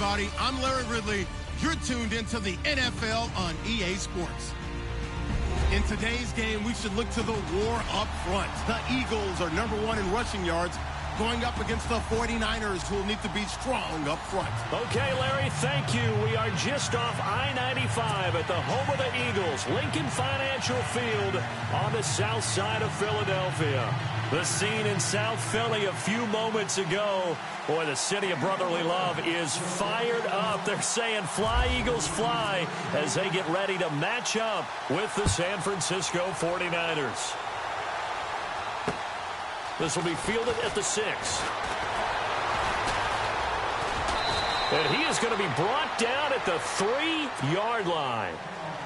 everybody. I'm Larry Ridley. You're tuned into the NFL on EA Sports. In today's game, we should look to the war up front. The Eagles are #1 in rushing yards, going up against the 49ers, who will need to be strong up front. Okay, Larry, thank you. We are just off I-95 at the home of the Eagles, Lincoln Financial Field on the south side of Philadelphia. The scene in South Philly a few moments ago. Boy, the city of brotherly love is fired up. They're saying, fly, Eagles, fly, as they get ready to match up with the San Francisco 49ers. This will be fielded at the 6. And he is going to be brought down at the 3-yard line.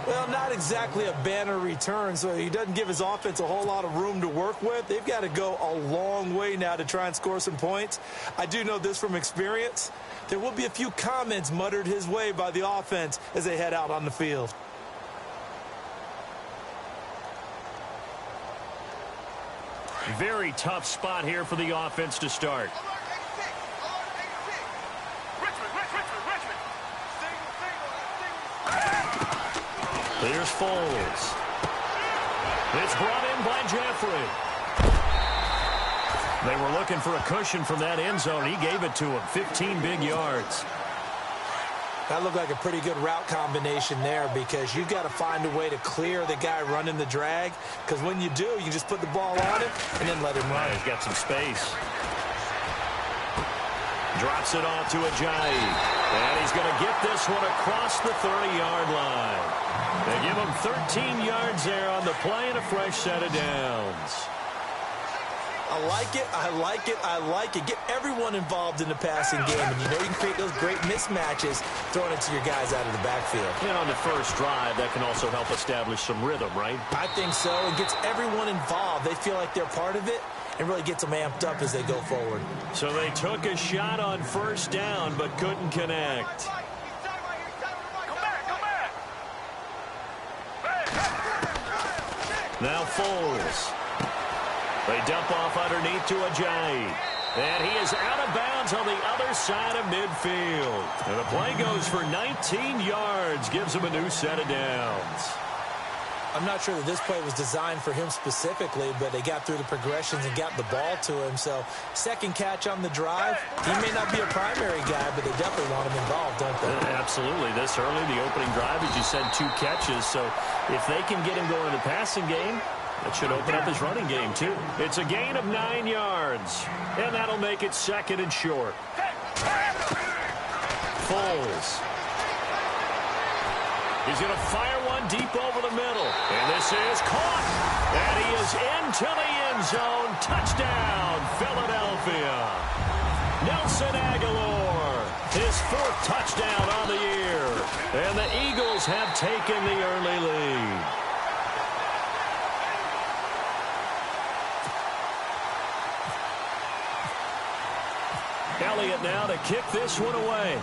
Well, not exactly a banner return, so he doesn't give his offense a whole lot of room to work with. They've got to go a long way now to try and score some points. I do know this from experience. There will be a few comments muttered his way by the offense as they head out on the field. Very tough spot here for the offense to start. Here's Foles. It's brought in by Jeffrey. They were looking for a cushion from that end zone. He gave it to him. 15 big yards. That looked like a pretty good route combination there, because you've got to find a way to clear the guy running the drag, because when you do, you just put the ball on him and then let him run. He's got some space. Drops it off to Ajayi. And he's going to get this one across the 30-yard line. They give him 13 yards there on the play and a fresh set of downs. I like it, I like it, I like it. Get everyone involved in the passing game, and you know you can create those great mismatches throwing it to your guys out of the backfield. And on the first drive, that can also help establish some rhythm, right? I think so. It gets everyone involved. They feel like they're part of it, and really gets them amped up as they go forward. So they took a shot on first down, but couldn't connect. Now Foles. They dump off underneath to Ajayi. And he is out of bounds on the other side of midfield. And the play goes for 19 yards. Gives him a new set of downs. I'm not sure that this play was designed for him specifically, but they got through the progressions and got the ball to him. So second catch on the drive. He may not be a primary guy, but they definitely want him involved, don't they? Absolutely. This early, the opening drive, as you said, 2 catches. So if they can get him going in the passing game, that should open up his running game, too. It's a gain of 9 yards, and that'll make it second and short. Foles. He's going to fire one deep over the middle, and this is caught, and he is into the end zone. Touchdown, Philadelphia. Nelson Aguilar, his 4th touchdown on the year, and the Eagles have taken the early lead. Elliott now to kick this one away.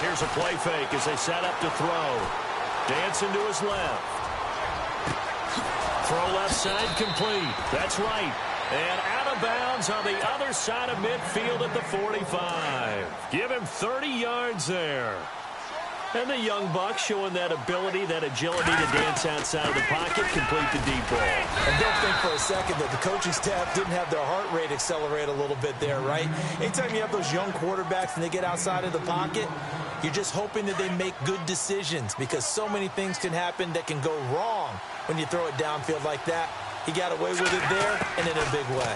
Here's a play fake as they set up to throw. Dancing to his left. Throw left side complete. That's right. And out of bounds on the other side of midfield at the 45. Give him 30 yards there. And the young buck showing that ability, that agility to dance outside of the pocket, complete the deep ball. And don't think for a second that the coaching staff didn't have their heart rate accelerate a little bit there, right? Anytime you have those young quarterbacks and they get outside of the pocket, you're just hoping that they make good decisions, because so many things can happen that can go wrong when you throw it downfield like that. He got away with it there and in a big way.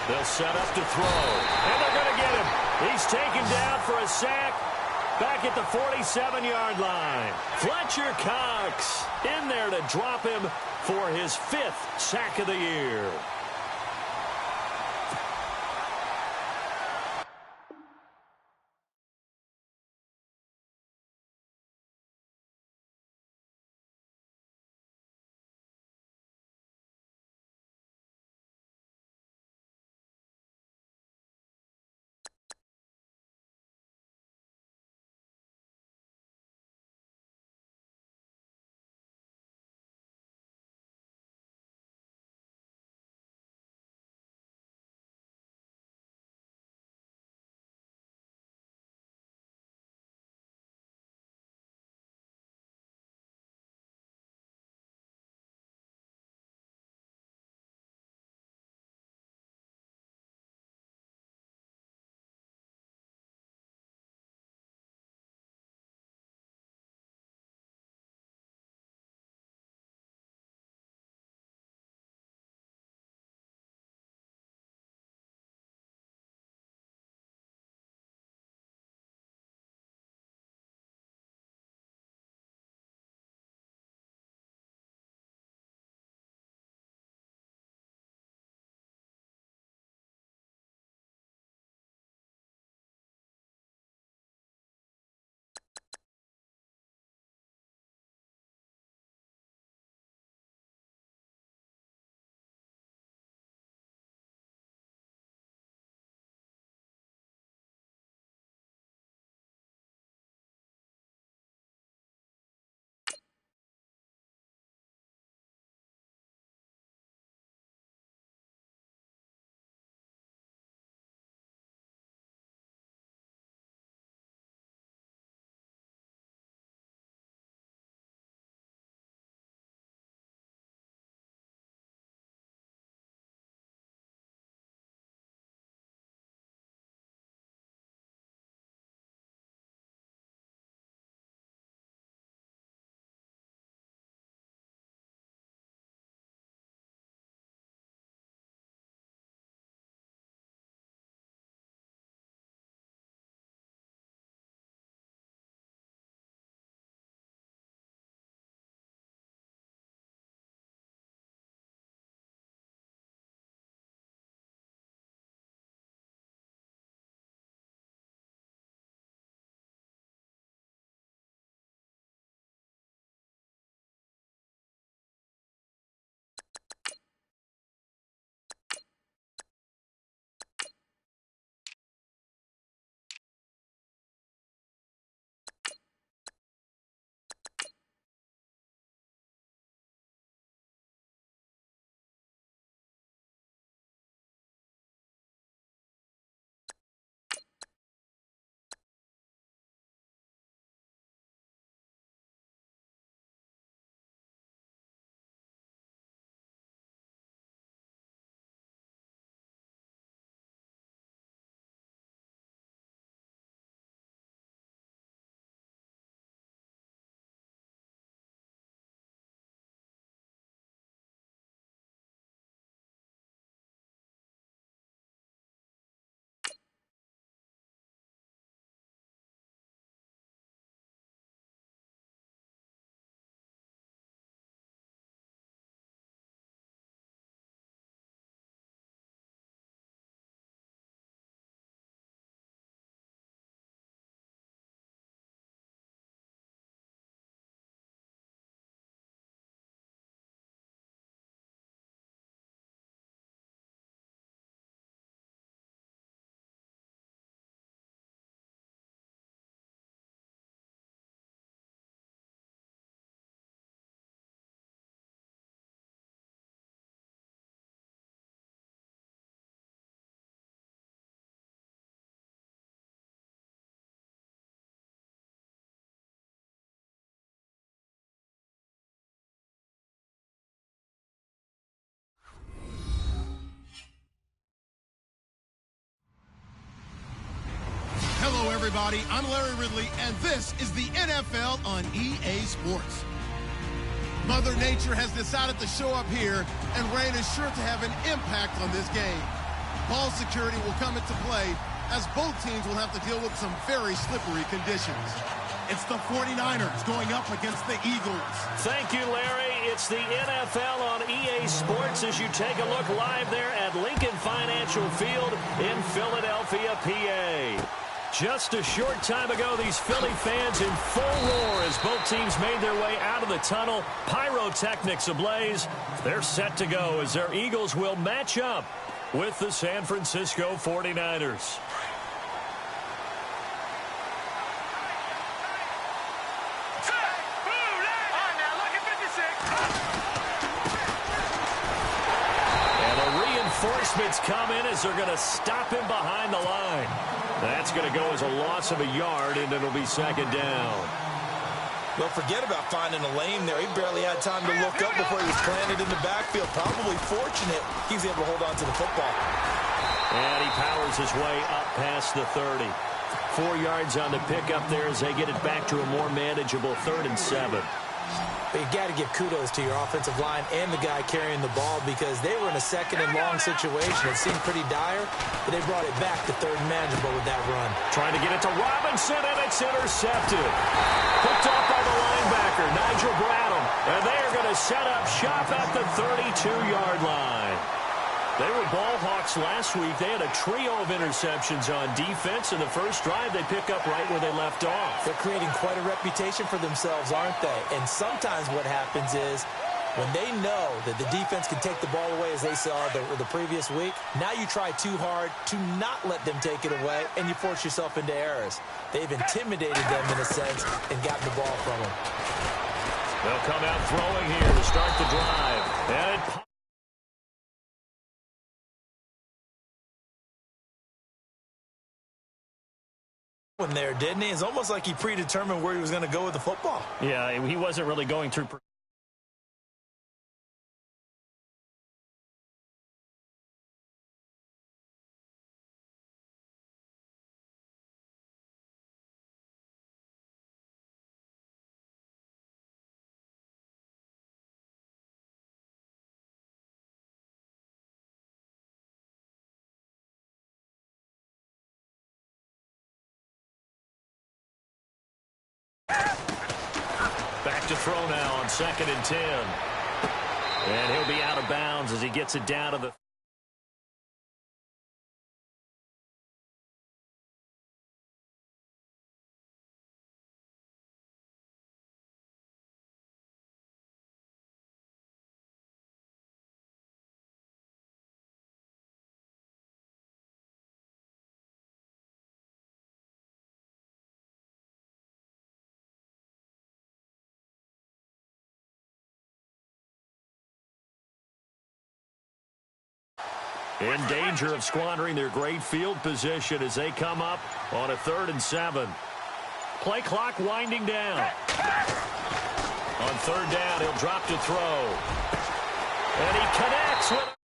They'll set up to throw, and they're going to get him. He's taken down for a sack back at the 47-yard line. Fletcher Cox in there to drop him for his 5th sack of the year. everybody. I'm Larry Ridley, and this is the NFL on EA Sports. Mother Nature has decided to show up here, and rain is sure to have an impact on this game. Ball security will come into play, as both teams will have to deal with some very slippery conditions. It's the 49ers going up against the Eagles. Thank you, Larry. It's the NFL on EA Sports as you take a look live there at Lincoln Financial Field in Philadelphia, PA. Just a short time ago, these Philly fans in full roar as both teams made their way out of the tunnel. Pyrotechnics ablaze. They're set to go as their Eagles will match up with the San Francisco 49ers. Reinforcements come in as they're going to stop him behind the line. That's going to go as a loss of a yard, and it'll be second down. Well, forget about finding a lane there. He barely had time to look up before he was planted in the backfield. Probably fortunate he was able to hold on to the football. And he powers his way up past the 30. 4 yards on the pickup there as they get it back to a more manageable 3rd and 7. But you got to give kudos to your offensive line and the guy carrying the ball because they were in a 2nd and long situation. It seemed pretty dire, but they brought it back to 3rd and manageable with that run. Trying to get it to Robinson, and it's intercepted. Picked off by the linebacker, Nigel Bradham. And they are going to set up shop at the 32-yard line. They were ball hawks last week. They had a trio of interceptions on defense. In the first drive, they pick up right where they left off. They're creating quite a reputation for themselves, aren't they? And sometimes what happens is when they know that the defense can take the ball away, as they saw the previous week, now you try too hard to not let them take it away, and you force yourself into errors. They've intimidated them in a sense and gotten the ball from them. They'll come out throwing here to start the drive. And there, didn't he? It's almost like he predetermined where he was going to go with the football. yeah, he wasn't really going through. Back to throw now on 2nd and 10. And he'll be out of bounds as he gets it down to the in danger of squandering their great field position as they come up on a 3rd and 7. Play clock winding down. On 3rd down, he'll drop to throw. And he connects with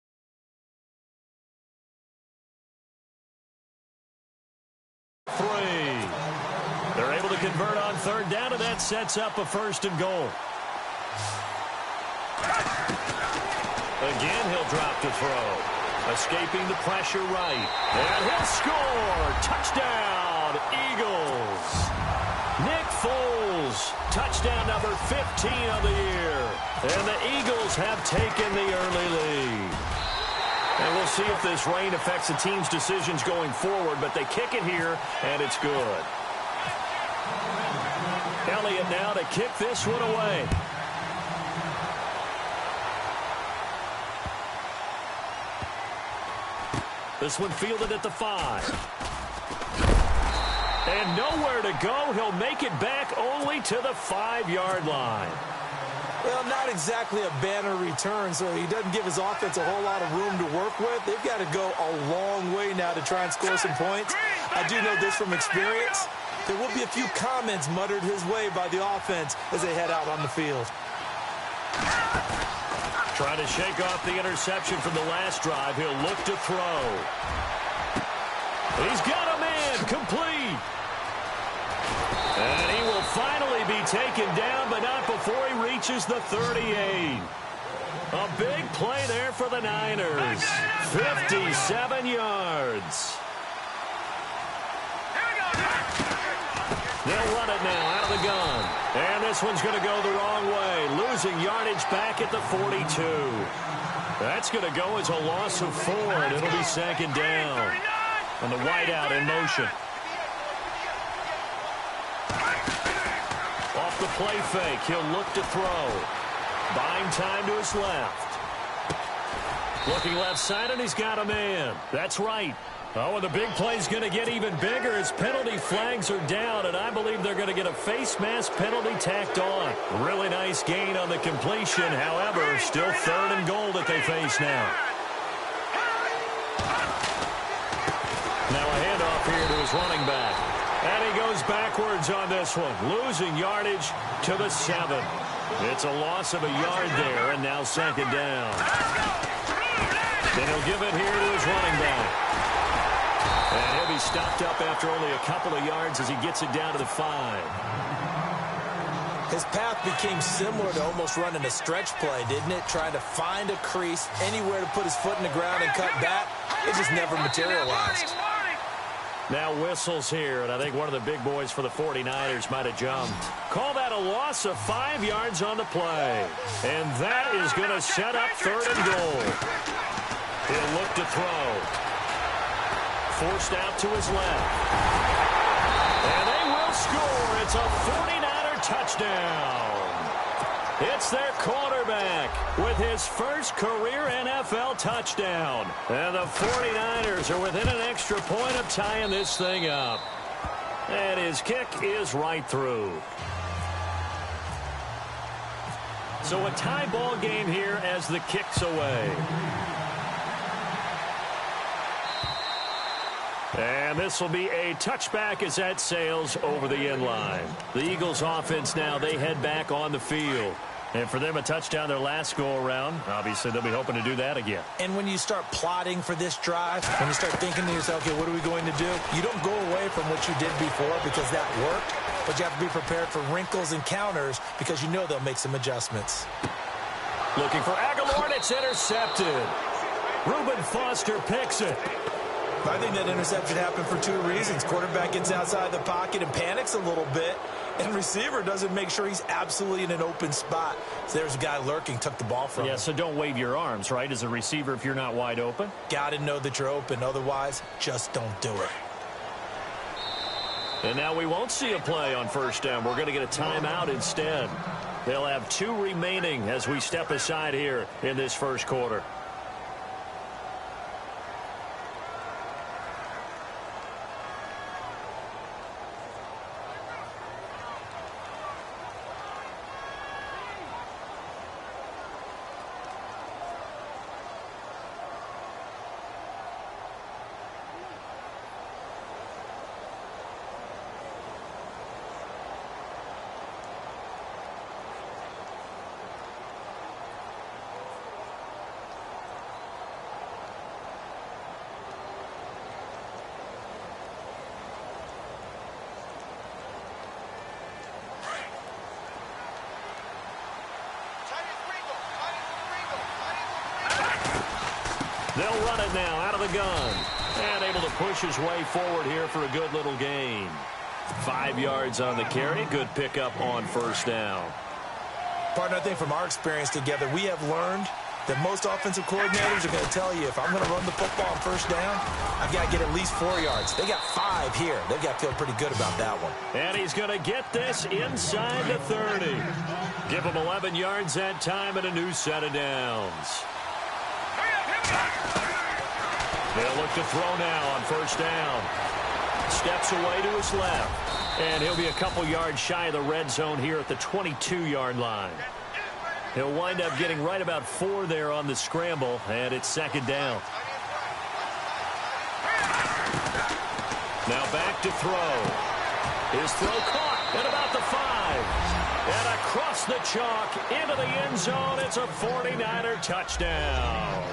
3. They're able to convert on 3rd down, and that sets up a 1st and goal. Again, he'll drop to throw. Escaping the pressure right. And he'll score. Touchdown, Eagles. Nick Foles, touchdown number 15 of the year. And the Eagles have taken the early lead. And we'll see if this rain affects the team's decisions going forward, but they kick it here, and it's good. Elliott now to kick this one away. This one fielded at the 5. And nowhere to go. He'll make it back only to the 5-yard line. Well, not exactly a banner return, so he doesn't give his offense a whole lot of room to work with. They've got to go a long way now to try and score some points. I do know this from experience. There will be a few comments muttered his way by the offense as they head out on the field. Trying to shake off the interception from the last drive. He'll look to throw. He's got a man complete. taken down, but not before he reaches the 38. A big play there for the Niners. 57 yards. They'll run it now out of the gun. And this one's going to go the wrong way. Losing yardage back at the 42. That's going to go as a loss of 4, and it'll be second down. And the wideout in motion. Off the play fake, he'll look to throw. Buying time to his left. Looking left side, and he's got a man. That's right. Oh, and the big play's going to get even bigger as penalty flags are down, and I believe they're going to get a face mask penalty tacked on. Really nice gain on the completion. However, still 3rd and goal that they face now. Now a handoff here to his running back. And he goes backwards on this one, losing yardage to the 7. It's a loss of a yard there, and now second down. Then he'll give it here to his running back. And he'll be stopped up after only a couple of yards as he gets it down to the 5. His path became similar to almost running a stretch play, didn't it? Trying to find a crease, anywhere to put his foot in the ground and cut back. It just never materialized. Now whistles here, and I think one of the big boys for the 49ers might have jumped. Call that a loss of 5 yards on the play. And that is going to set up 3rd and goal. He'll look to throw. Forced out to his left. And they will score. It's a 49er touchdown. It's their quarterback with his first career NFL touchdown. And the 49ers are within an extra point of tying this thing up. And his kick is right through. So a tie ball game here as the kick's away. And this will be a touchback as that sails over the end line. The Eagles offense now, they head back on the field. And for them, a touchdown their last go-around. Obviously, they'll be hoping to do that again. And when you start plotting for this drive, when you start thinking to yourself, okay, what are we going to do? You don't go away from what you did before because that worked. But you have to be prepared for wrinkles and counters because you know they'll make some adjustments. Looking for Aguilar, and it's intercepted. Reuben Foster picks it. I think that interception happened for 2 reasons. Quarterback gets outside the pocket and panics a little bit, and receiver doesn't make sure he's absolutely in an open spot. So there's a guy lurking, took the ball from him. Yeah, so don't wave your arms, right, as a receiver if you're not wide open. Got to know that you're open. Otherwise, just don't do it. And now we won't see a play on first down. We're going to get a timeout instead. They'll have 2 remaining as we step aside here in this first quarter. They'll run it now out of the gun. And able to push his way forward here for a good little gain. 5 yards on the carry. Good pickup on first down. Partner, I think from our experience together, we have learned that most offensive coordinators are going to tell you, if I'm going to run the football on first down, I've got to get at least 4 yards. They got 5 here. They've got to feel pretty good about that one. And he's going to get this inside the 30. Give him 11 yards that time and a new set of downs. They'll look to throw now on first down. Steps away to his left. And he'll be a couple yards shy of the red zone here at the 22-yard line. He'll wind up getting right about 4 there on the scramble, and it's second down. Now back to throw. His throw caught at about the 5. And across the chalk into the end zone, it's a 49er touchdown.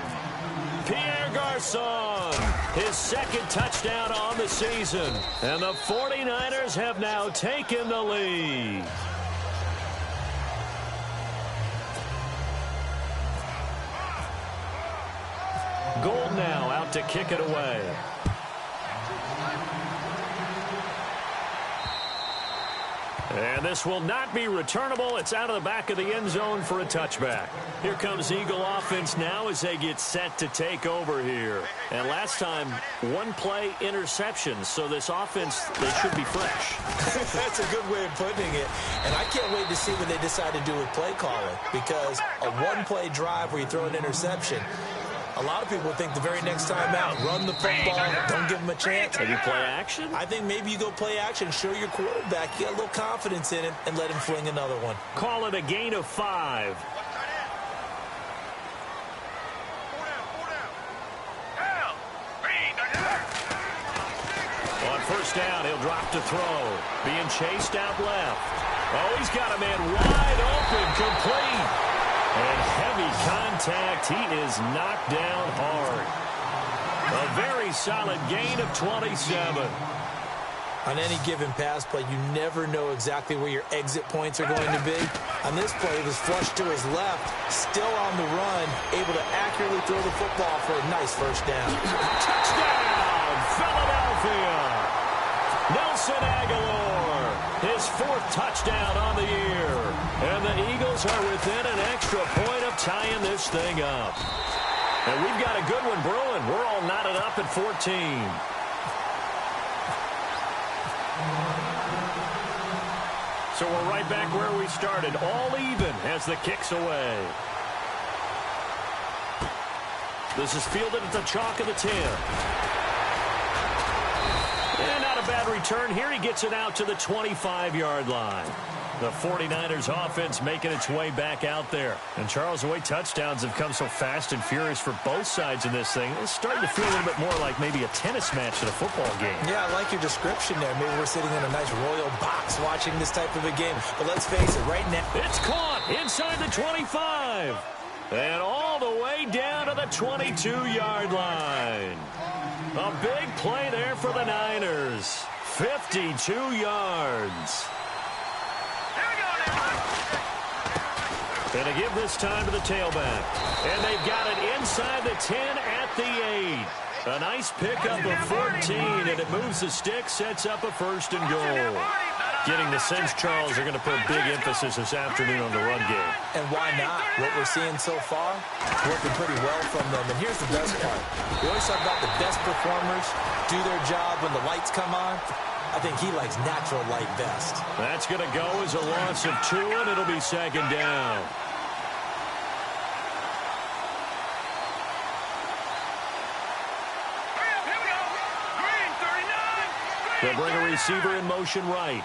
Pierre Garçon, his second touchdown on the season. And the 49ers have now taken the lead. to kick it away. And this will not be returnable. It's out of the back of the end zone for a touchback. Here comes Eagle offense now as they get set to take over here. And last time, one-play interception. So this offense, they should be fresh. That's a good way of putting it. And I can't wait to see what they decide to do with play calling. Because a one-play drive where you throw an interception, a lot of people think the very next time out, run the football, don't give them a chance. Maybe play action? I think maybe you go play action, show your quarterback, you got a little confidence in it, and let him fling another one. Call it a gain of 5. On first down, he'll drop to throw. Being chased out left. Oh, he's got a man wide open, complete. And heavy contact. He is knocked down hard. A very solid gain of 27. On any given pass play, you never know exactly where your exit points are going to be. On this play, it was flushed to his left, still on the run, able to accurately throw the football for a nice first down. Touchdown, Philadelphia! Nelson Aguilar, his 4th touchdown on the year. And the Eagles are within an extra point of tying this thing up. And we've got a good one brewing. We're all knotted up at 14. So we're right back where we started, all even as the kick's away. This is fielded at the chalk of the 10. And not a bad return here. He gets it out to the 25-yard line. The 49ers offense making its way back out there. And, Charles, the way touchdowns have come so fast and furious for both sides in this thing, it's starting to feel a little bit more like maybe a tennis match than a football game. Yeah, I like your description there. Maybe we're sitting in a nice royal box watching this type of a game. But let's face it, right now, it's caught inside the 25. And all the way down to the 22-yard line. A big play there for the Niners. 52 yards. And a give this time to the tailback. And they've got it inside the 10 at the 8. A nice pickup of 14, and it moves the stick, sets up a 1st and goal. Getting the sense, Charles, they're going to put a big emphasis this afternoon on the run game. And why not? What we're seeing so far, working pretty well from them. And here's the best part. We always talk about the best performers do their job when the lights come on. I think he likes natural light best. That's going to go as a loss of 2, and it'll be 2nd down. They'll bring a receiver in motion right.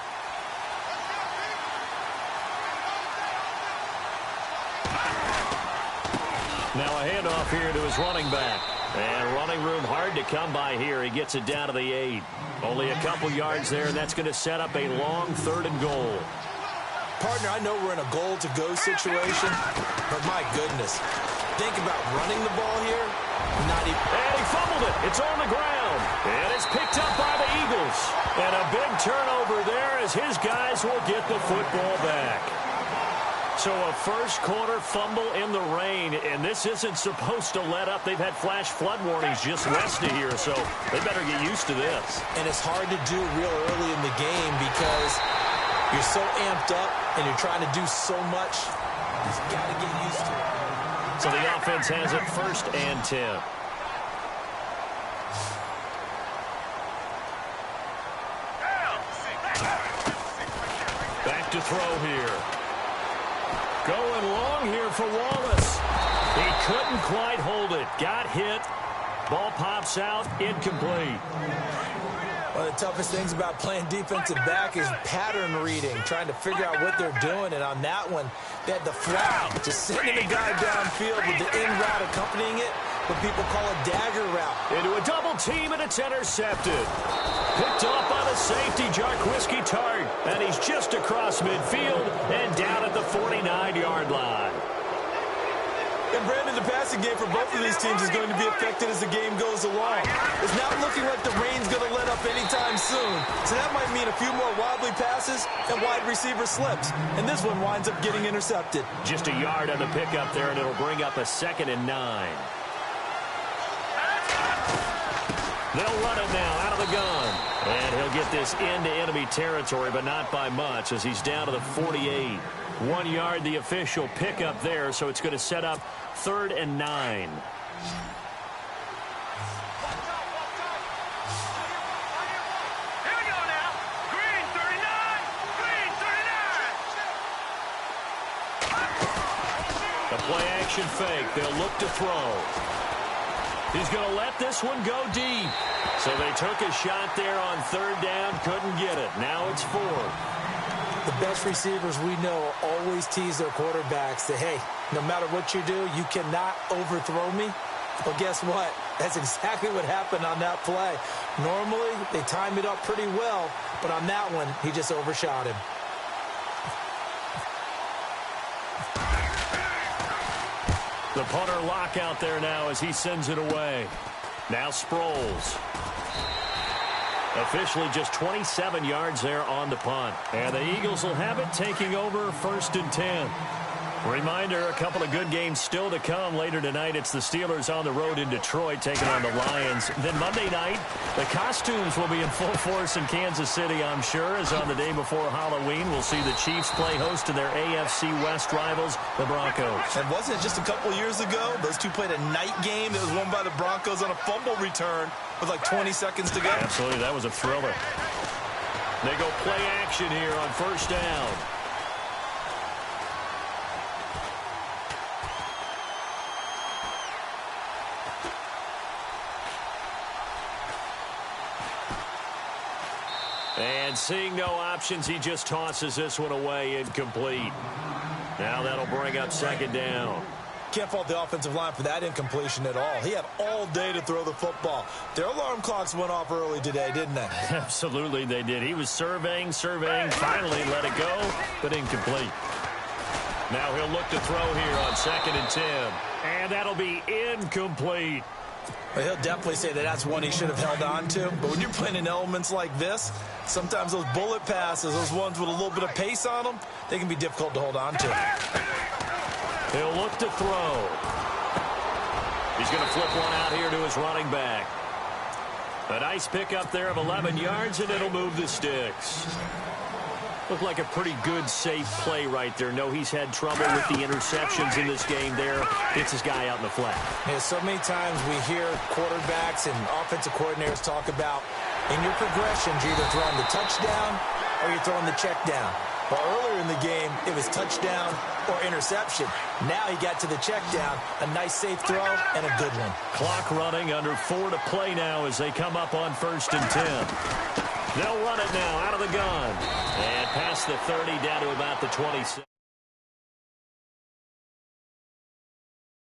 Now a handoff here to his running back. And running room hard to come by here. He gets it down to the 8. Only a couple yards there, and that's going to set up a long 3rd and goal. Partner, I know we're in a goal-to-go situation, but my goodness. Think about running the ball here. Not even. And he fumbled it. It's on the ground. And it's picked up by the Eagles. And a big turnover there as his guys will get the football back. So a first-quarter fumble in the rain, and this isn't supposed to let up. They've had flash flood warnings just west of here, so they better get used to this. And it's hard to do real early in the game because you're so amped up and you're trying to do so much. You've got to get used to it. So the offense has it 1st and 10. Back to throw here. Going long here for Wallace. He couldn't quite hold it. Got hit. Ball pops out. Incomplete. One of the toughest things about playing defensive back is pattern reading, trying to figure out what they're doing. And on that one, they had the flat, just sending the guy downfield with the in route accompanying it, what people call a dagger route. Into a double team, and it's intercepted. Picked off by the safety, Jarquiski Tart. And he's just across midfield and down at the 49-yard line. And Brandon, the passing game for both of these teams is going to be affected as the game goes along. It's not looking like the rain's going to let up anytime soon. So that might mean a few more wobbly passes and wide receiver slips. And this one winds up getting intercepted. Just a yard on the pickup there, and it'll bring up a 2nd and 9. They'll run it now out of the gun. And he'll get this into enemy territory, but not by much as he's down to the 48. 1 yard, the official pickup there, so it's going to set up 3rd and 9. Play-action fake. They'll look to throw. He's going to let this one go deep. So they took a shot there on 3rd down, couldn't get it. Now it's 4th. The best receivers we know always tease their quarterbacks that, hey, no matter what you do, you cannot overthrow me. Well, guess what? That's exactly what happened on that play. Normally, they time it up pretty well, but on that one, he just overshot him. The punter lock out there now as he sends it away. Now Sproles. Officially just 27 yards there on the punt. And the Eagles will have it taking over 1st and 10. Reminder, a couple of good games still to come later tonight. It's the Steelers on the road in Detroit taking on the Lions. Then Monday night, the costumes will be in full force in Kansas City, I'm sure, as on the day before Halloween, we'll see the Chiefs play host to their AFC West rivals, the Broncos. And wasn't it just a couple years ago? Those two played a night game that was won by the Broncos on a fumble return with like 20 seconds to go. Absolutely, that was a thriller. They go play action here on 1st down. And seeing no options, he just tosses this one away, incomplete. Now that'll bring up 2nd down. Can't fault the offensive line for that incompletion at all. He had all day to throw the football. Their alarm clocks went off early today, didn't they? Absolutely, they did. He was surveying, finally let it go, but incomplete. Now he'll look to throw here on 2nd and 10. And that'll be incomplete. Well, he'll definitely say that that's one he should have held on to. But when you're playing in elements like this, sometimes those bullet passes, those ones with a little bit of pace on them, they can be difficult to hold on to. He'll look to throw. He's going to flip one out here to his running back. A nice pickup there of 11 yards, and it'll move the sticks. Looked like a pretty good, safe play right there. No, he's had trouble with the interceptions in this game there. Hits his guy out in the flat. Yeah, so many times we hear quarterbacks and offensive coordinators talk about in your progressions, you're either throwing the touchdown or you're throwing the check down. But earlier in the game, it was touchdown or interception. Now he got to the check down. A nice, safe throw and a good one. Clock running, under 4 to play now as they come up on 1st and 10. They'll run it now out of the gun. And past the 30 down to about the 26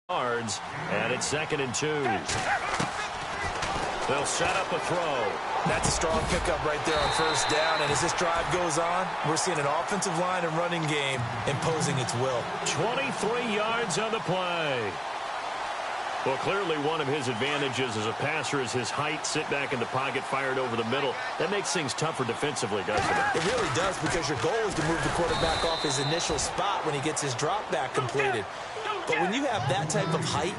yards. And it's 2nd and 2. They'll set up a throw. That's a strong pickup right there on 1st down. And as this drive goes on, we're seeing an offensive line and running game imposing its will. 23 yards on the play. Well, clearly one of his advantages as a passer is his height, sit back in the pocket, fired over the middle. That makes things tougher defensively, doesn't it? It really does, because your goal is to move the quarterback off his initial spot when he gets his drop back completed. But when you have that type of height,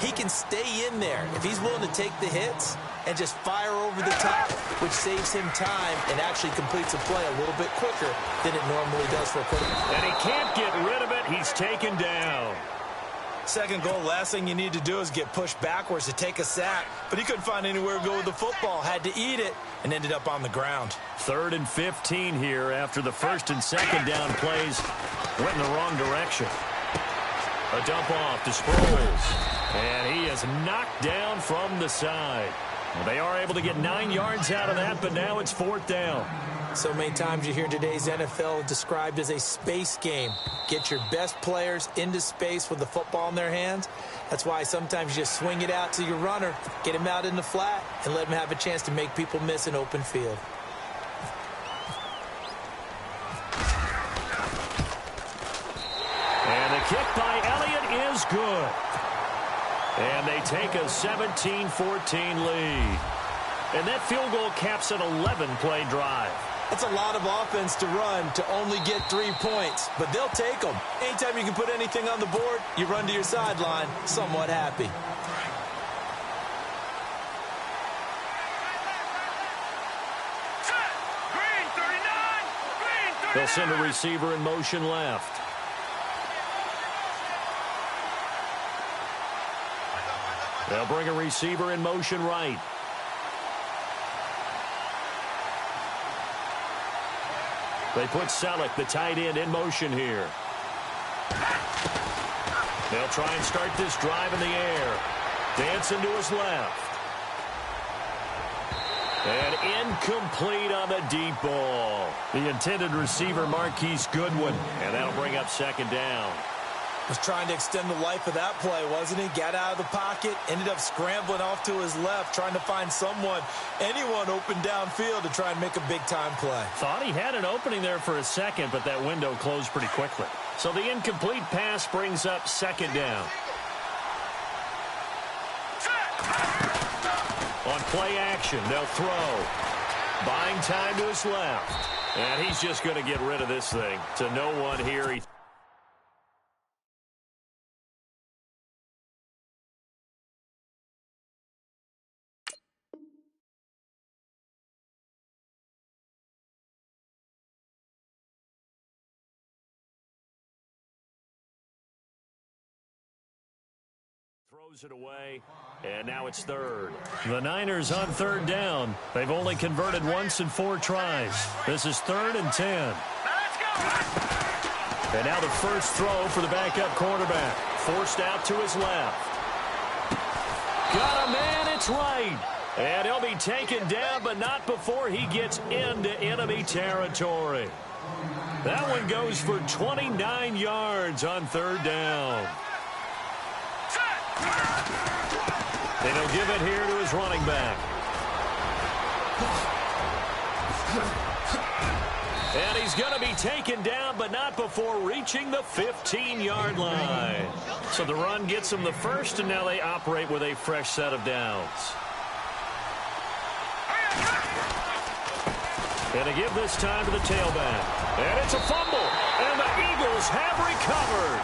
he can stay in there if he's willing to take the hits and just fire over the top, which saves him time and actually completes a play a little bit quicker than it normally does for a quarterback. And he can't get rid of it. He's taken down. Second goal, last thing you need to do is get pushed backwards to take a sack. But he couldn't find anywhere to go with the football, had to eat it, and ended up on the ground. 3rd and 15 here after the 1st and 2nd down plays went in the wrong direction. A dump off to Sproles. And he is knocked down from the side. Well, they are able to get 9 yards out of that, but now it's 4th down. So many times you hear today's NFL described as a space game. Get your best players into space with the football in their hands. That's why sometimes you just swing it out to your runner, get him out in the flat, and let him have a chance to make people miss an open field. And the kick by Elliott is good. And they take a 17-14 lead. And that field goal caps an 11-play drive. That's a lot of offense to run to only get 3 points, but they'll take them. Anytime you can put anything on the board, you run to your sideline somewhat happy. They'll send a receiver in motion left. They'll bring a receiver in motion right. They put Selleck, the tight end, in motion here. They'll try and start this drive in the air. Dancing to his left. And incomplete on the deep ball. The intended receiver, Marquise Goodwin. And that'll bring up second down. Was trying to extend the life of that play, wasn't he? Got out of the pocket, ended up scrambling off to his left, trying to find anyone open downfield to try and make a big-time play. Thought he had an opening there for a second, but that window closed pretty quickly. So the incomplete pass brings up second down. On play action, they'll throw. Buying time to his left. And he's just going to get rid of this thing. To no one here. He throws it away, and now it's third. The Niners on third down. They've only converted once in 4 tries. This is 3rd and 10. And now the first throw for the backup quarterback. Forced out to his left. Got a man, it's right. And he'll be taken down, but not before he gets into enemy territory. That one goes for 29 yards on third down. And he'll give it here to his running back. And he's going to be taken down, but not before reaching the 15-yard line. So the run gets him the first, and now they operate with a fresh set of downs. And to give this time to the tailback. And it's a fumble. And the Eagles have recovered.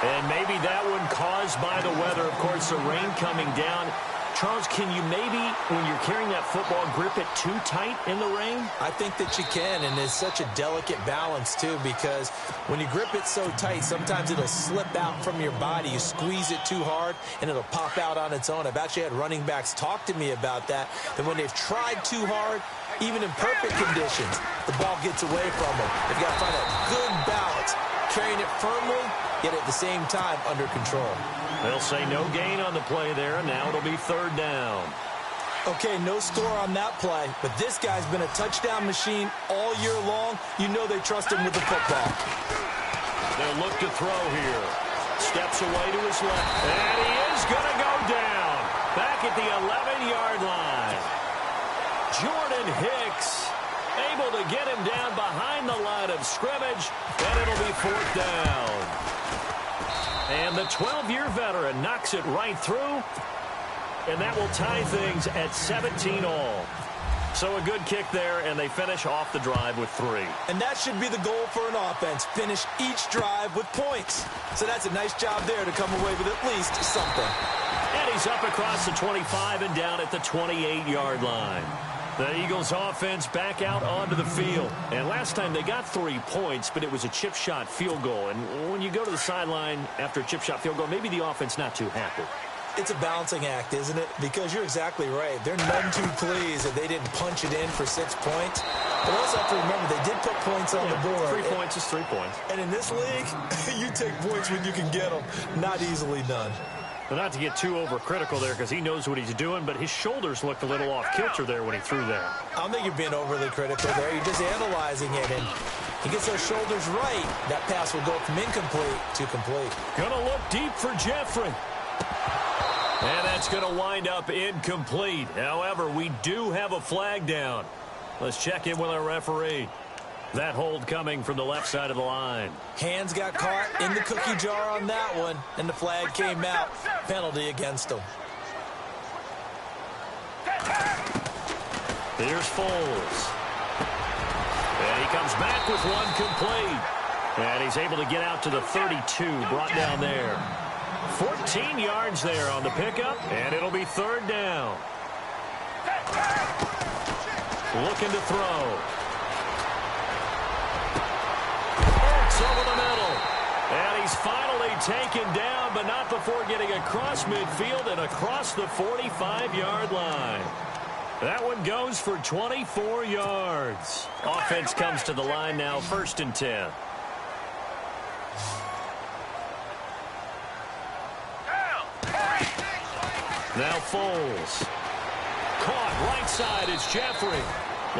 And maybe that one caused by the weather. Of course, the rain coming down. Charles, can you maybe, when you're carrying that football, grip it too tight in the rain? I think that you can, and it's such a delicate balance, too, because when you grip it so tight, sometimes it'll slip out from your body. You squeeze it too hard, and it'll pop out on its own. I've actually had running backs talk to me about that when they've tried too hard, even in perfect conditions, the ball gets away from them. They've got to find a good balance, carrying it firmly, yet at the same time under control. They'll say no gain on the play there, and now it'll be third down. Okay, no score on that play, but this guy's been a touchdown machine all year long. You know they trust him with the football. They'll look to throw here. Steps away to his left, and he is going to go down. Back at the 11-yard line. Jordan Hicks able to get him down behind the line of scrimmage, and it'll be fourth down. And the 12-year veteran knocks it right through, and that will tie things at 17 all. So a good kick there, and they finish off the drive with 3. And that should be the goal for an offense, finish each drive with points. So that's a nice job there to come away with at least something. And he's up across the 25 and down at the 28-yard line. The Eagles offense back out onto the field. And last time they got 3 points, but it was a chip shot field goal. And when you go to the sideline after a chip shot field goal, maybe the offense not too happy. It's a balancing act, isn't it? Because you're exactly right. They're none too pleased that they didn't punch it in for 6 points. But also have to remember, they did put points on the board. 3 points is 3 points. And in this league, you take points when you can get them. Not easily done. Well, not to get too overcritical there because he knows what he's doing, but his shoulders looked a little off kilter there when he threw that. I don't think you're being overly critical there. You're just analyzing it, and he gets those shoulders right. That pass will go from incomplete to complete. Gonna look deep for Jeffrey. And that's going to wind up incomplete. However, we do have a flag down. Let's check in with our referee. That hold coming from the left side of the line. Hands got caught in the cookie jar on that one, and the flag came out. Penalty against him. Here's Foles. And he comes back with one complete. And he's able to get out to the 32, brought down there. 14 yards there on the pickup, and it'll be third down. Looking to throw. And he's finally taken down, but not before getting across midfield and across the 45-yard line. That one goes for 24 yards. Offense comes to the line now, 1st and 10. Now Foles. Caught right side is Jeffrey.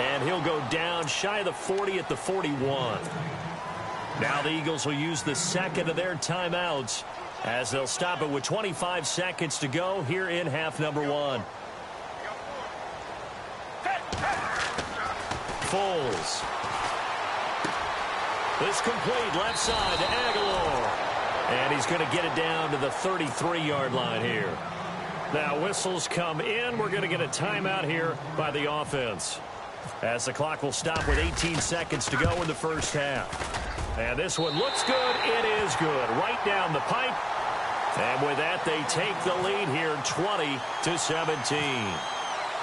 And he'll go down shy of the 40 at the 41. Now the Eagles will use the second of their timeouts as they'll stop it with 25 seconds to go here in half number 1. Foles. This complete left side to Aguilar. And he's going to get it down to the 33-yard line here. Now whistles come in. We're going to get a timeout here by the offense, as the clock will stop with 18 seconds to go in the first half. And this one looks good. It is good. Right down the pipe. And with that, they take the lead here 20-17.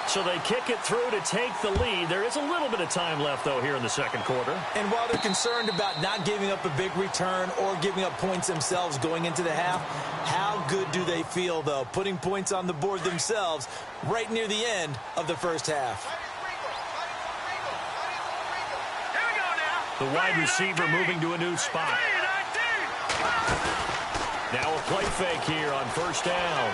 So they kick it through to take the lead. There is a little bit of time left, though, here in the second quarter. And while they're concerned about not giving up a big return or giving up points themselves going into the half, how good do they feel, though, putting points on the board themselves right near the end of the first half? The wide receiver moving to a new spot. Now a play fake here on first down.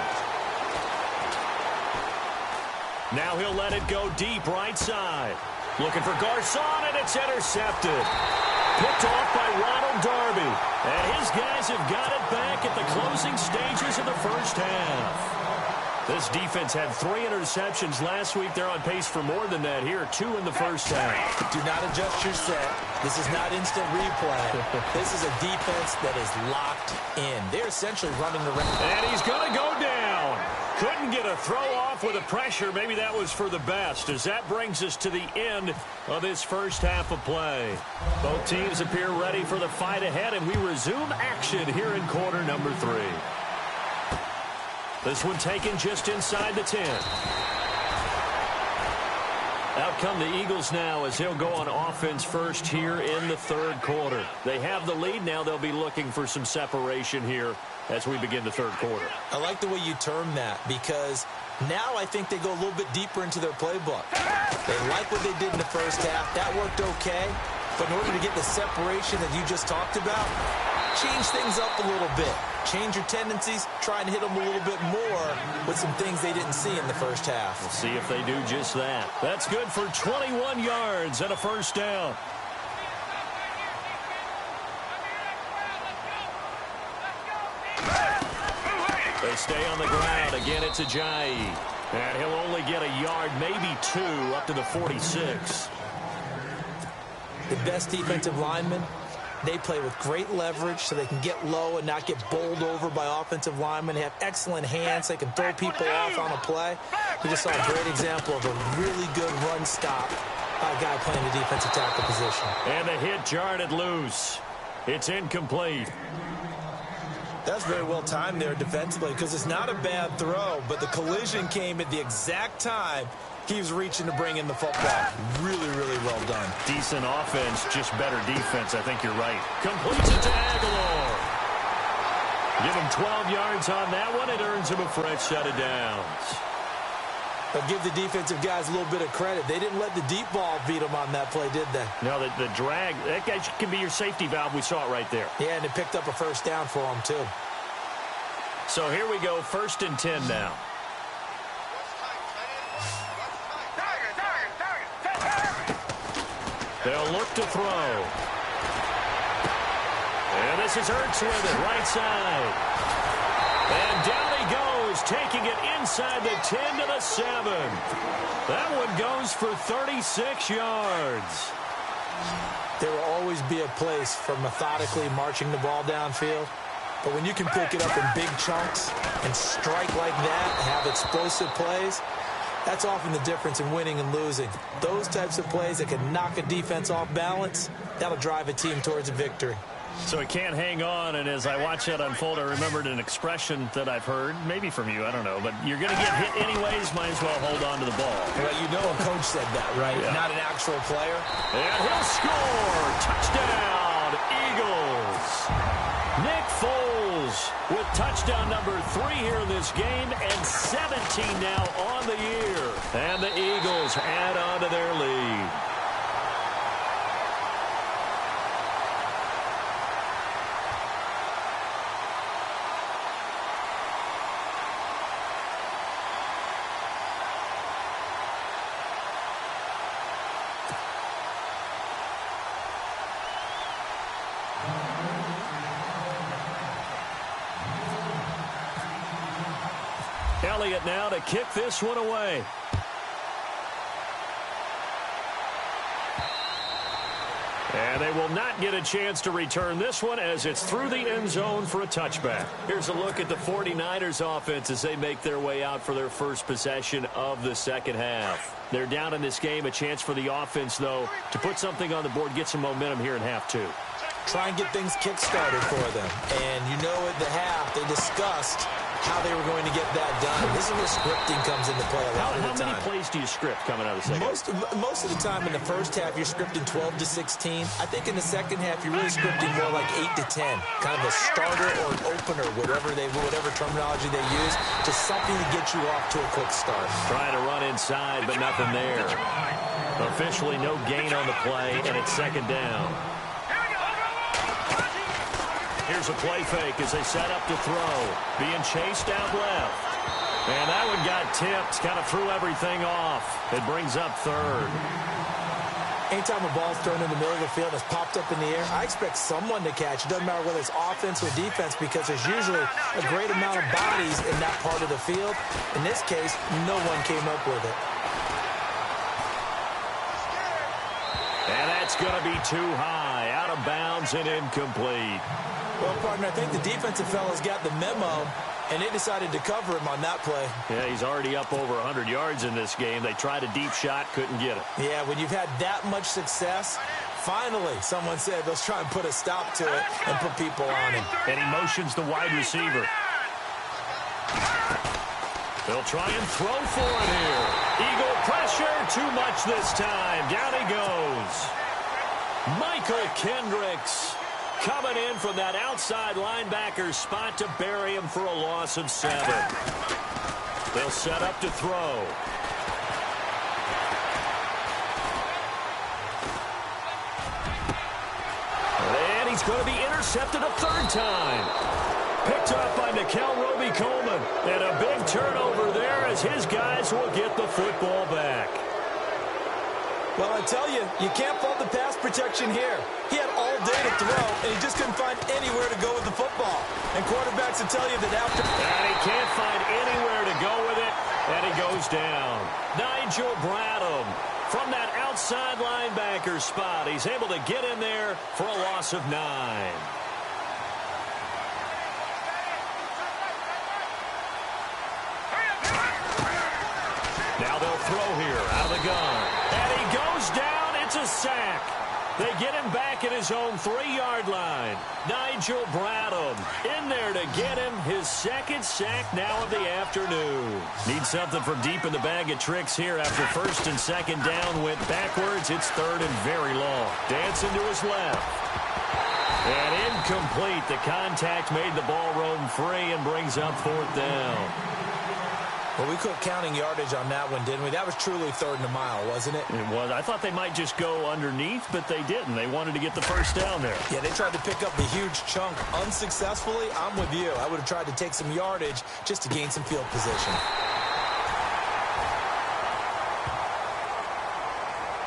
Now he'll let it go deep right side. Looking for Garcon, and it's intercepted. Picked off by Ronald Darby. And his guys have got it back at the closing stages of the first half. This defense had 3 interceptions last week. They're on pace for more than that here. 2 in the first half. Do not adjust your set. This is not instant replay. This is a defense that is locked in. They're essentially running around. And he's going to go down. Couldn't get a throw off with the pressure. Maybe that was for the best, as that brings us to the end of this first half of play. Both teams appear ready for the fight ahead, and we resume action here in quarter number 3. This one taken just inside the 10. Out come the Eagles now as they'll go on offense first here in the third quarter. They have the lead now. They'll be looking for some separation here as we begin the third quarter. I like the way you term that, because now I think they go a little bit deeper into their playbook. They like what they did in the first half. That worked okay. But in order to get the separation that you just talked about, change things up a little bit. Change your tendencies, try and hit them a little bit more with some things they didn't see in the first half. We'll see if they do just that. That's good for 21 yards and a first down. They stay on the ground. Again, it's Ajayi. And he'll only get a yard, maybe 2, up to the 46. The best defensive linemen, they play with great leverage so they can get low and not get bowled over by offensive linemen. They have excellent hands. They can throw people off on a play. We just saw a great example of a really good run stop by a guy playing the defensive tackle position. And the hit jarred it loose. It's incomplete. That's very well timed there defensively, because it's not a bad throw, but the collision came at the exact time he was reaching to bring in the football. Really, really well done. Decent offense, just better defense. I think you're right. Completes it to Aguilar. Give him 12 yards on that one. It earns him a fresh set of downs. But give the defensive guys a little bit of credit. They didn't let the deep ball beat them on that play, did they? No, the drag, that guy can be your safety valve. We saw it right there. Yeah, and it picked up a first down for them, too. So here we go, 1st and 10 now. They'll look to throw. And this is Ertz with it, right side. And down he goes, taking it inside the 10 to the 7. That one goes for 36 yards. There will always be a place for methodically marching the ball downfield. But when you can pick it up in big chunks and strike like that, have explosive plays, that's often the difference in winning and losing. Those types of plays that can knock a defense off balance, that'll drive a team towards a victory. So he can't hang on, and as I watch that unfold, I remembered an expression that I've heard, maybe from you, I don't know, but you're going to get hit anyways, might as well hold on to the ball. Well, you know a coach said that, right? Yeah. Not an actual player. And he'll score! Touchdown, Eagles! with touchdown number 3 here in this game and 17 now on the year. And the Eagles add on to their lead. Elliott now to kick this one away. And they will not get a chance to return this one as it's through the end zone for a touchback. Here's a look at the 49ers offense as they make their way out for their first possession of the second half. They're down in this game. A chance for the offense, though, to put something on the board, get some momentum here in half 2. Try and get things kick-started for them. And you know at the half, they discussed how they were going to get that done. This is where scripting comes into play a lot of the time. How many plays do you script coming out of the second half? Most of the time in the first half, you're scripting 12 to 16. I think in the second half, you're really scripting more like 8 to 10. Kind of a starter or an opener, whatever terminology they use, just something to get you off to a quick start. Trying to run inside, but nothing there. Officially no gain on the play, and it's second down. Here's a play fake as they set up to throw. Being chased out left. And that one got tipped. Kind of threw everything off. It brings up third. Anytime a ball's thrown in the middle of the field that's popped up in the air, I expect someone to catch. It doesn't matter whether it's offense or defense because there's usually a great amount of bodies in that part of the field. In this case, no one came up with it. And that's going to be too high. Out of bounds and incomplete. Well, partner, I think the defensive fellas got the memo, and they decided to cover him on that play. Yeah, he's already up over 100 yards in this game. They tried a deep shot, couldn't get it. Yeah, when you've had that much success, finally, someone said, let's try and put a stop to it and put people on him. And he motions the wide receiver. They'll try and throw for it here. Eagle pressure, too much this time. Down he goes. Michael Kendricks coming in from that outside linebacker spot to bury him for a loss of 7. They'll set up to throw. And he's going to be intercepted a third time. Picked up by Nickel Roby-Coleman. And a big turnover there as his guys will get the football back. Well, I tell you, you can't fault the pass protection here. He had all day to throw, and he just couldn't find anywhere to go with the football. And quarterbacks will tell you that after... And he can't find anywhere to go with it, and he goes down. Nigel Bradham from that outside linebacker spot. He's able to get in there for a loss of 9. Now they'll throw here out of the gun. And he goes down. It's a sack. They get him back at his own 3-yard line. Nigel Bradham in there to get him his second sack now of the afternoon. Needs something from deep in the bag of tricks here after first and second down went backwards. It's third and very long. Dancing to his left. And incomplete. The contact made the ball roam free and brings up fourth down. Well, we quit counting yardage on that one, didn't we? That was truly third and a mile, wasn't it? It was. I thought they might just go underneath, but they didn't. They wanted to get the first down there. Yeah, they tried to pick up the huge chunk unsuccessfully. I'm with you. I would have tried to take some yardage just to gain some field position.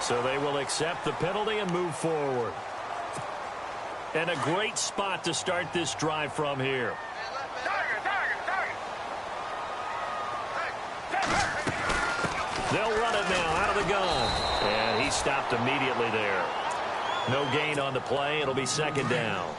So they will accept the penalty and move forward. And a great spot to start this drive from here. They'll run it now out of the gun. And he stopped immediately there. No gain on the play. It'll be second down.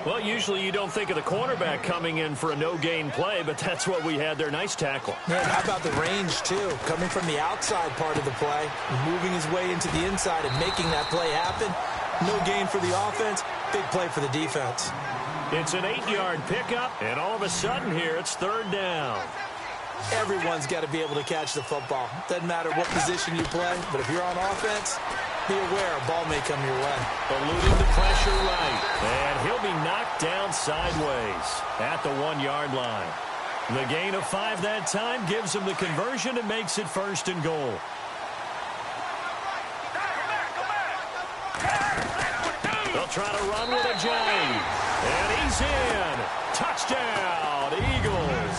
Well, usually you don't think of the cornerback coming in for a no-gain play, but that's what we had there. Nice tackle. Man, how about the range, too? Coming from the outside part of the play, moving his way into the inside and making that play happen. No gain for the offense, big play for the defense. It's an 8-yard pickup, and all of a sudden here it's third down. Everyone's got to be able to catch the football. Doesn't matter what position you play, but if you're on offense, be aware a ball may come your way. Eluding the pressure right. And he'll be knocked down down sideways at the 1-yard line. The gain of 5 that time gives them the conversion and makes it 1st and goal. They'll try to run with Ajayi. And he's in. Touchdown, Eagles.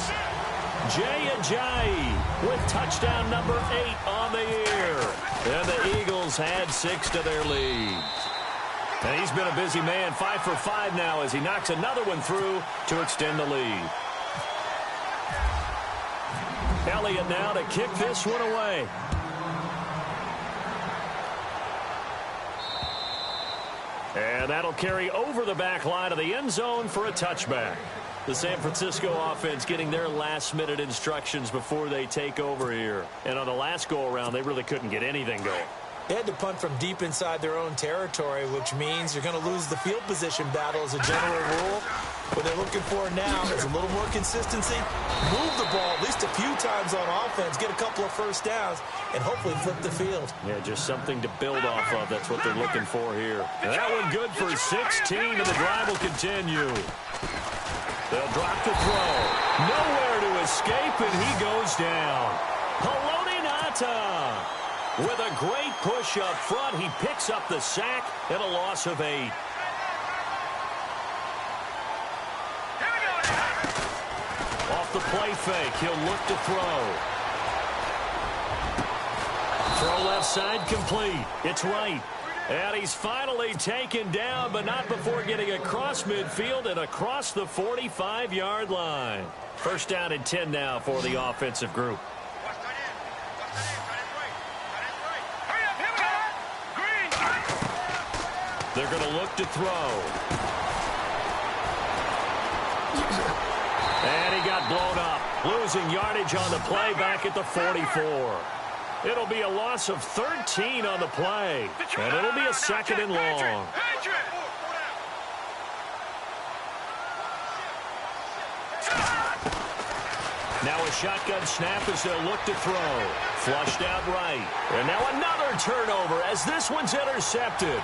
Jay Ajayi with touchdown number 8 on the year. And the Eagles add 6 to their lead. And he's been a busy man, 5 for 5 now as he knocks another one through to extend the lead. Elliott now to kick this one away. And that'll carry over the back line of the end zone for a touchback. The San Francisco offense getting their last-minute instructions before they take over here. And on the last go-around, they really couldn't get anything going. They had to punt from deep inside their own territory, which means you're going to lose the field position battle as a general rule. What they're looking for now is a little more consistency, move the ball at least a few times on offense, get a couple of first downs, and hopefully flip the field. Yeah, just something to build off of. That's what they're looking for here. And that one good for 16, and the drive will continue. They'll drop the throw. Nowhere to escape, and he goes down. Haloti Ngata. With a great push up front, he picks up the sack and a loss of 8. Off the play fake, he'll look to throw. Throw left side complete. It's right. And he's finally taken down, but not before getting across midfield and across the 45-yard line. 1st down and 10 now for the offensive group. They're going to look to throw. And he got blown up. Losing yardage on the play back at the 44. It'll be a loss of 13 on the play. And it'll be a 2nd and long. Now a shotgun snap as they'll look to throw. Flushed out right. And now another turnover as this one's intercepted.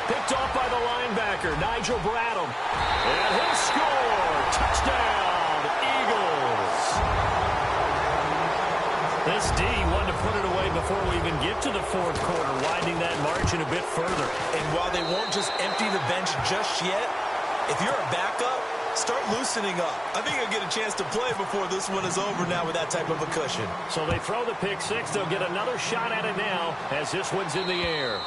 Picked off by the linebacker, Nigel Bradham. And he'll score. Touchdown, Eagles. This D wanted to put it away before we even get to the 4th quarter, widening that margin a bit further. And while they won't just empty the bench just yet, if you're a backup, start loosening up. I think you'll get a chance to play before this one is over now with that type of a cushion. So they throw the pick 6. They'll get another shot at it now as this one's in the air.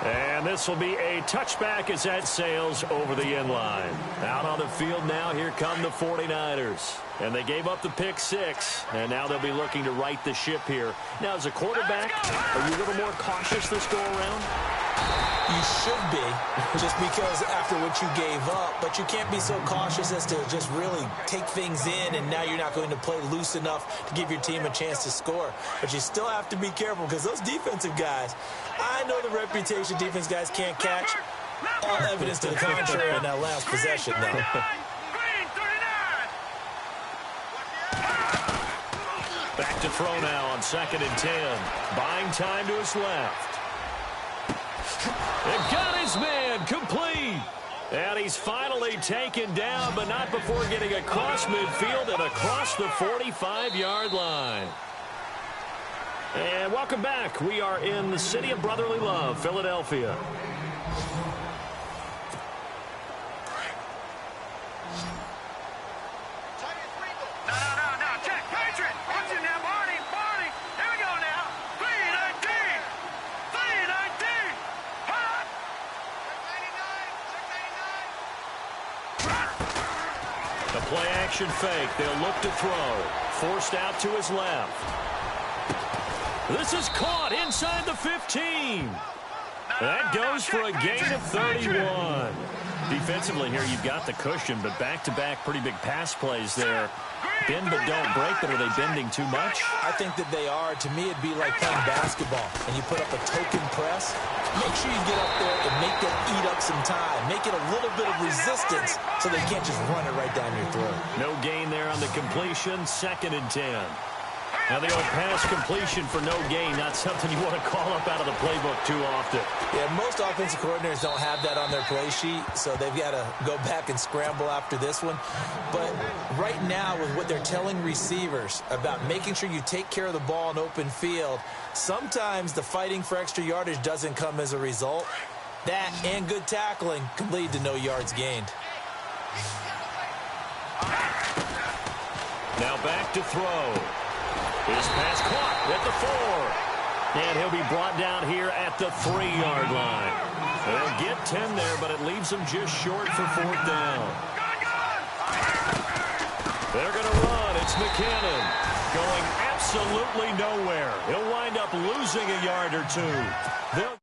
And this will be a touchback as that sails over the end line. Out on the field now, here come the 49ers. And they gave up the pick 6, and now they'll be looking to right the ship here. Now, as a quarterback, are you a little more cautious this go-around? You should be, just because after what you gave up, but you can't be so cautious as to just really take things in, and now you're not going to play loose enough to give your team a chance to score. But you still have to be careful because those defensive guys, I know the reputation defense guys can't catch. All evidence to the contrary in that last possession, though. Back to throw now on 2nd and 10. Buying time to his left. They've got his man complete. And he's finally taken down, but not before getting across midfield and across the 45-yard line. And welcome back. We are in the city of brotherly love, Philadelphia. Play action fake. They'll look to throw. Forced out to his left. This is caught inside the 15. That goes for a gain of 31. Defensively here, you've got the cushion, but back-to-back pretty big pass plays there. Bend but don't break, but are they bending too much? I think that they are. To me, it'd be like playing basketball, and you put up a token press. Make sure you get up there and make them eat up some time. Make it a little bit of resistance so they can't just run it right down your throat. No gain there on the completion. 2nd and 10. Now the old pass completion for no gain, not something you want to call up out of the playbook too often. Yeah, most offensive coordinators don't have that on their play sheet, so they've got to go back and scramble after this one. But right now, with what they're telling receivers about making sure you take care of the ball in open field, sometimes the fighting for extra yardage doesn't come as a result. That and good tackling can lead to no yards gained. Now back to throw. His pass caught at the 4. And he'll be brought down here at the 3-yard line. They'll get 10 there, but it leaves them just short for 4th down. They're going to run. It's McKinnon going absolutely nowhere. He'll wind up losing a yard or two. They're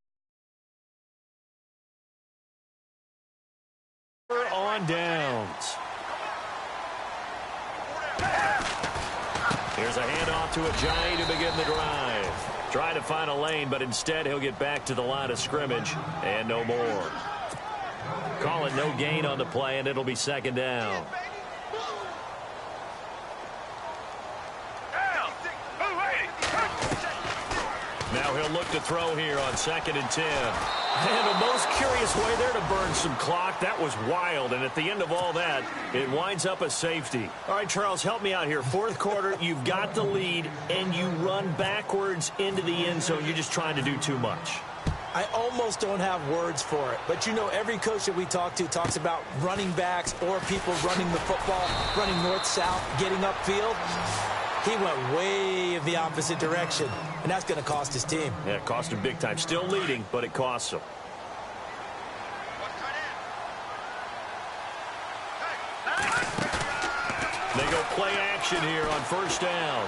on downs. Here's a handoff to Ajayi to begin the drive. Try to find a lane, but instead he'll get back to the line of scrimmage and no more. Call it no gain on the play, and it'll be 2nd down. Now he'll look to throw here on 2nd and 10. And the most curious way there to burn some clock. That was wild, and at the end of all that, it winds up a safety. All right, Charles, help me out here. 4th quarter, you've got the lead, and you run backwards into the end zone. You're just trying to do too much. I almost don't have words for it. But, you know, every coach that we talk to talks about running backs or people running the football, running north-south, getting upfield. He went way in the opposite direction, and that's going to cost his team. Yeah, it cost him big time. Still leading, but it costs him. They go play action here on 1st down.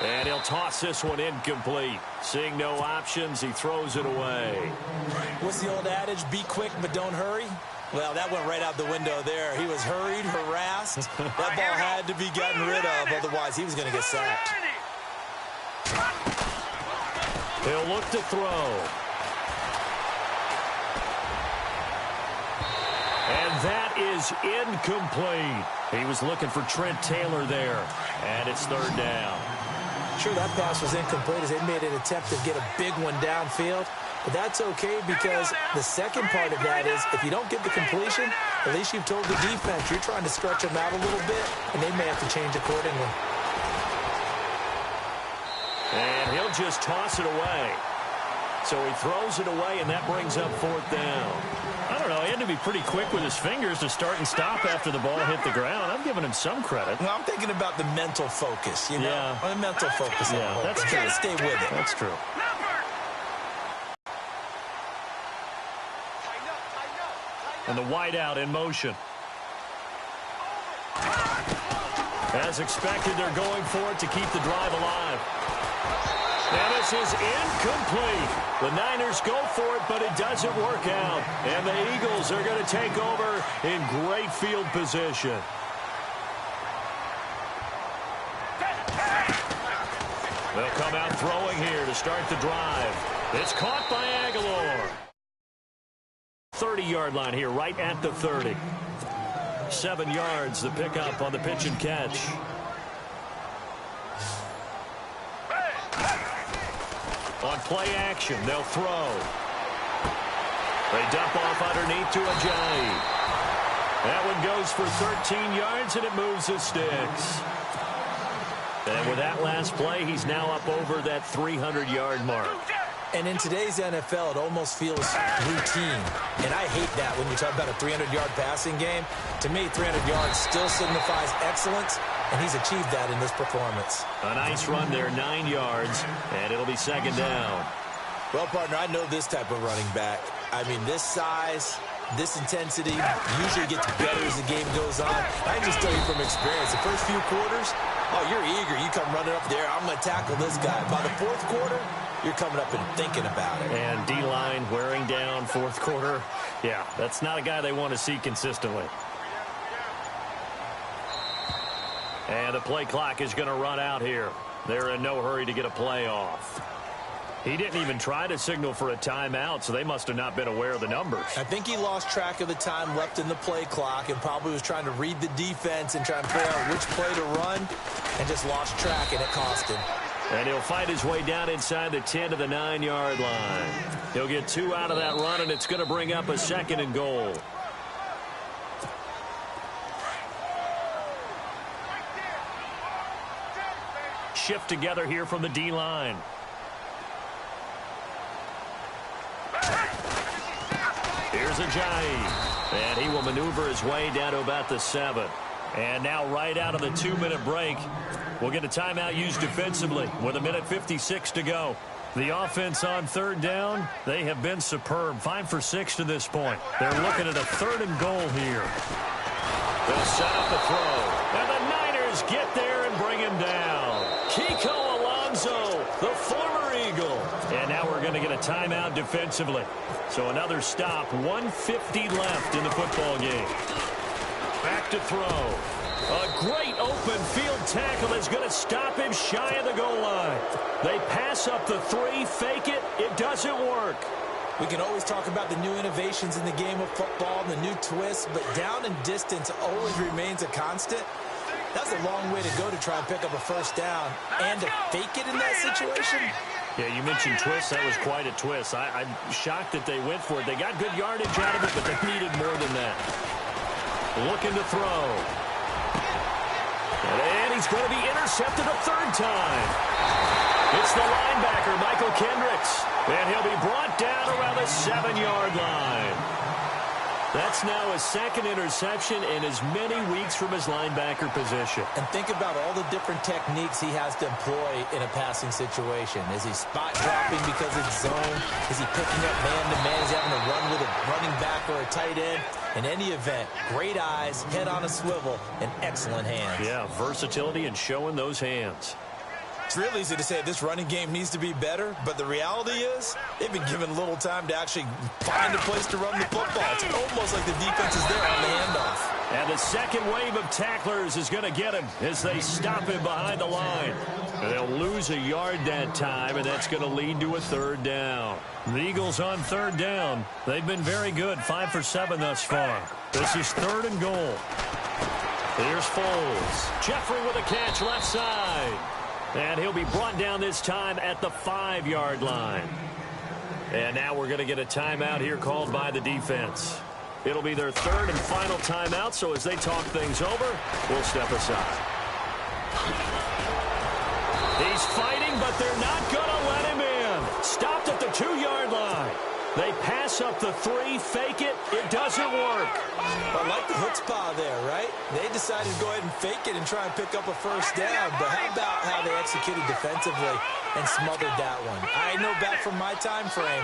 And he'll toss this one incomplete. Seeing no options, he throws it away. What's the old adage? Be quick, but don't hurry. Well, that went right out the window there. He was hurried, harassed. That ball had to be gotten rid of, otherwise he was going to get sacked. He'll look to throw. And that is incomplete. He was looking for Trent Taylor there, and it's 3rd down. Sure, that pass was incomplete as they made an attempt to get a big one downfield. But that's okay because the second part of that is if you don't get the completion, at least you've told the defense you're trying to stretch them out a little bit, and they may have to change accordingly. And he'll just toss it away. So he throws it away, and that brings up 4th down. I don't know. He had to be pretty quick with his fingers to start and stop after the ball hit the ground. I'm giving him some credit. Well, I'm thinking about the mental focus, you know? Yeah. The mental focus. Yeah, that's true. Got to stay with it. That's true. And the wideout in motion. As expected, they're going for it to keep the drive alive. And this is incomplete. The Niners go for it, but it doesn't work out. And the Eagles are going to take over in great field position. They'll come out throwing here to start the drive. It's caught by Aguilar. 30-yard line here, right at the 30. 7 yards, the pickup on the pitch and catch. On play action, they'll throw. They dump off underneath to Ajayi. That one goes for 13 yards, and it moves the sticks. And with that last play, he's now up over that 300-yard mark. And in today's NFL, it almost feels routine. And I hate that when you talk about a 300-yard passing game. To me, 300 yards still signifies excellence, and he's achieved that in this performance. A nice run there, 9 yards, and it'll be 2nd down. Well, partner, I know this type of running back. I mean, this size, this intensity usually gets better as the game goes on. I can just tell you from experience, the first few quarters, oh, you're eager. You come running up there, I'm going to tackle this guy. By the 4th quarter, you're coming up and thinking about it. And D-line wearing down 4th quarter. Yeah, that's not a guy they want to see consistently. And the play clock is going to run out here. They're in no hurry to get a play off. He didn't even try to signal for a timeout, so they must have not been aware of the numbers. I think he lost track of the time left in the play clock and probably was trying to read the defense and try and figure out which play to run and just lost track, and it cost him. And he'll fight his way down inside the 10 to the 9-yard line. He'll get 2 out of that run, and it's going to bring up a 2nd and goal. Shift together here from the D-line. Here's Ajayi, and he will maneuver his way down to about the 7. And now right out of the 2-minute break, we'll get a timeout used defensively with 1:56 to go. The offense on 3rd down, they have been superb. 5 for 6 to this point. They're looking at a 3rd and goal here. They'll set up the throw, and the Niners get there and bring him down. Kiko Alonso, the former Eagle. And now we're going to get a timeout defensively. So another stop, 1:50 left in the football game. Back to throw. A great open field tackle is going to stop him shy of the goal line. They pass up the 3, fake it. It doesn't work. We can always talk about the new innovations in the game of football, the new twists, but down and distance always remains a constant. That's a long way to go to try and pick up a 1st down and to fake it in that situation. Yeah, you mentioned twists. That was quite a twist. I'm shocked that they went for it. They got good yardage out of it, but they needed more than that. Looking to throw. And he's going to be intercepted a 3rd time. It's the linebacker, Michael Kendricks. And he'll be brought down around the 7-yard line. That's now his 2nd interception in as many weeks from his linebacker position. And think about all the different techniques he has to employ in a passing situation. Is he spot dropping because it's zone? Is he picking up man-to-man? Is he having to run with a running back or a tight end? In any event, great eyes, head on a swivel, and excellent hands. Yeah, versatility and showing those hands. It's real easy to say this running game needs to be better, but the reality is they've been given little time to actually find a place to run the football. It's almost like the defense is there on the handoff. And the 2nd wave of tacklers is going to get him as they stop him behind the line. And they'll lose a yard that time, and that's going to lead to a 3rd down. The Eagles on 3rd down. They've been very good, 5 for 7 thus far. This is 3rd and goal. Here's Foles. Jeffrey with a catch left side. And he'll be brought down this time at the 5-yard line. And now we're going to get a timeout here called by the defense. It'll be their 3rd and final timeout, so as they talk things over, we'll step aside. He's fighting, but they're not going to let him in. Stopped at the 2-yard line. They pass up the 3, fake it. It doesn't work. I like the chutzpah there, right? They decided to go ahead and fake it and try and pick up a 1st down. But how about how they executed defensively and smothered that one? I know back from my time frame,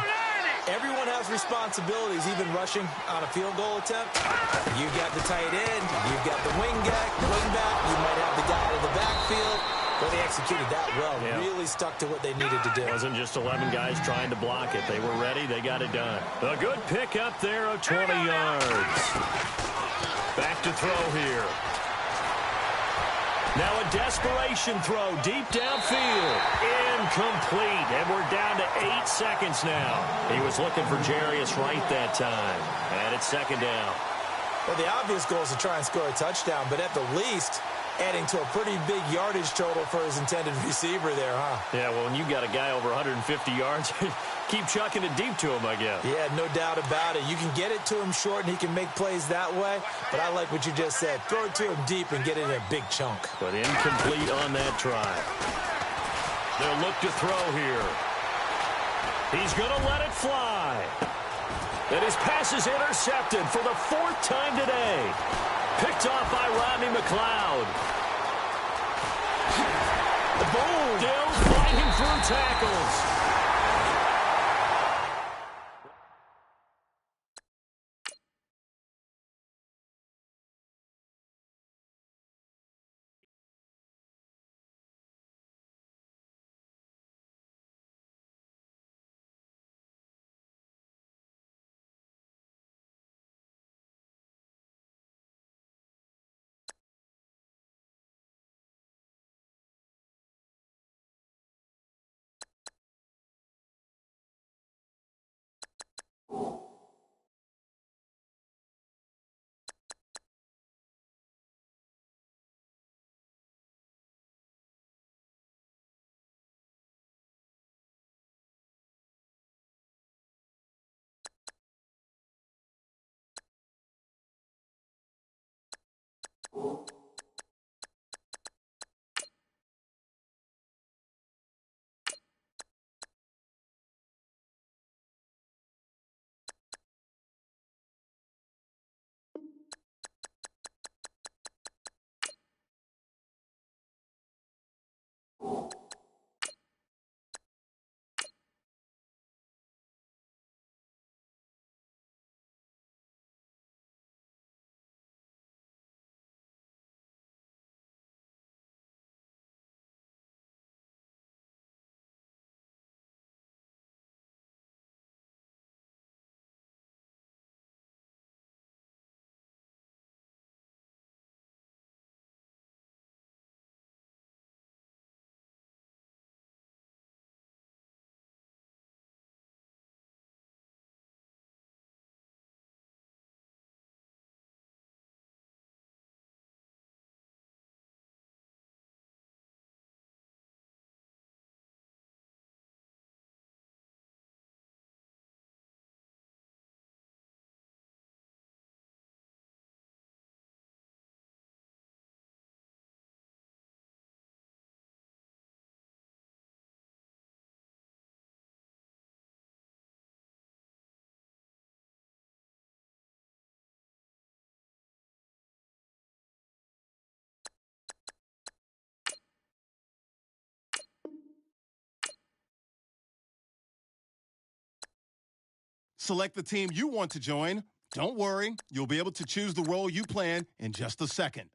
everyone has responsibilities, even rushing on a field goal attempt. You got the tight end. You've got the wingback. You might have the guy in the backfield. But they executed that well. Yeah. Really stuck to what they needed to do. It wasn't just 11 guys trying to block it. They were ready. They got it done. A good pick up there of 20 yards. Back to throw here. Now a desperation throw deep downfield. Incomplete. And we're down to 8 seconds now. He was looking for Jarius Wright that time. And it's 2nd down. Well, the obvious goal is to try and score a touchdown, but at the least, adding to a pretty big yardage total for his intended receiver there, huh? Yeah, well, when you got a guy over 150 yards, keep chucking it deep to him, I guess. Yeah, no doubt about it. You can get it to him short, and he can make plays that way, but I like what you just said. Throw it to him deep and get it in a big chunk. But incomplete on that try. They'll look to throw here. He's going to let it fly. And his pass is intercepted for the 4th time today. Picked off by Rodney McLeod. Boom! Still fighting through tackles. Select the team you want to join. Don't worry, you'll be able to choose the role you plan in just a second.